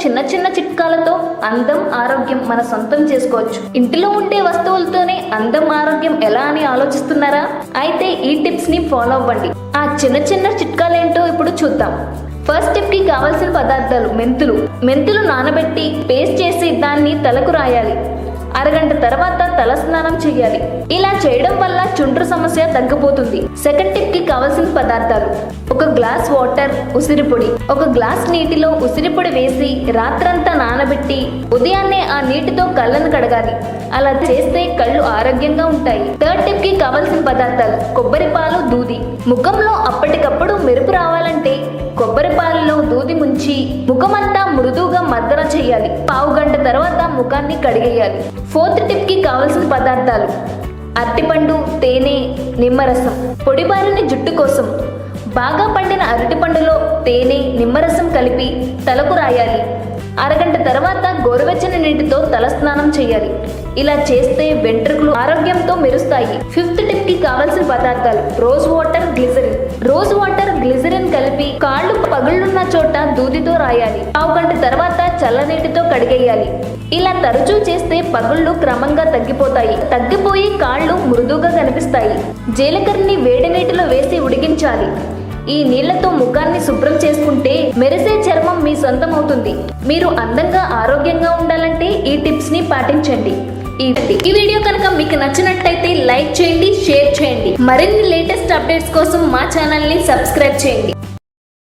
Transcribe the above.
చిన్న చిన్న చిట్కాలతో అందం ఆరోగ్యం మన సొంతం చేసుకోవచ్చు. ఇంటిలో ఉండే వస్తువులతోనే అందం ఆరోగ్యం ఎలా అని ఆలోచిస్తున్నారా? అయితే ఈ టిప్స్ ని ఫాలో అవ్వండి. ఆ చిన్న చిన్న చిట్కాలేంటో ఇప్పుడు చూద్దాం. ఫస్ట్ టిప్ కి కావాల్సిన పదార్థాలు మెంతులు నానబెట్టి పేస్ట్ చేసి దాన్ని తలకు రాయాలి. అరగంట తర్వాత తల స్నానం చేయాలి. ఇలా చేయడం వల్ల చుండ్రు సమస్య తగ్గిపోతుంది. సెకండ్ టిప్ కి కావాల్సిన పదార్థాలు: 1 గ్లాస్ వాటర్, ఉసిరిపొడి. 1 గ్లాస్ నీటిలో ఉసిరిపొడి వేసి రాత్రంతా నానబెట్టి ఉదయాన్నే ఆ నీటితో కళ్ళను కడగాలి. అలా చేస్తే కళ్ళు ఆరోగ్యంగా ఉంటాయి. థర్డ్ టిప్ కి కావాల్సిన పదార్థాలు: కొబ్బరి పాలు, దూది. ముఖంలో అప్పటికప్పుడు మెరుపు రావాలంటే కొబ్బరి పాలలో దూది ముంచి ముఖమంతా మృదువుగా మర్దన చేయాలి. పావు గంట తర్వాత ముఖాన్ని కడిగేయాలి. ఫోర్త్ టిప్ కి కావలసిన పదార్థాలు: అరటిపండు, తేనె, నిమ్మరసం. పొడిబారిన జుట్టు కోసం బాగా పండిన అరటిపండులో తేనె, నిమ్మరసం కలిపి తలకు రాయాలి. అరగంట తర్వాత గోరువెచ్చని నీటితో తలస్నానం చేయాలి. ఇలా చేస్తే వెంట్రుకలు ఆరోగ్యంతో మెరుస్తాయి. ఫిఫ్త్ టిప్ కి కావలసిన పదార్థాలు: రోజ్ వాటర్, గ్లిజరిన్ కలిపి కాళ్ళు పగుళ్ళున్న చోట దూదితో రాయాలి. పావు గంట తర్వాత చల్లనీటితో కడిగేయాలి. ఇలా తరచూ చేస్తే పగుళ్ళు క్రమంగా తగ్గిపోయి కాళ్ళు మృదువుగా కనిపిస్తాయి. జీలకర్రని వేడి నీటిలో వేసి ఉడికించాలి. ఈ నీళ్లతో ముఖాన్ని శుభ్రం చేసుకుంటే మెరిసే చర్మం మీ సొంతం అవుతుంది. మీరు అందంగా ఆరోగ్యంగా ఉండాలంటే ఈ టిప్స్ ని పాటించండి. ఈ వీడియో కనుక మీకు నచ్చినట్లయితే లైక్ చేయండి, షేర్ చేయండి. మరిన్ని లేటెస్ట్ అప్డేట్స్ కోసం మా ఛానల్ ని సబ్స్క్రైబ్ చేయండి.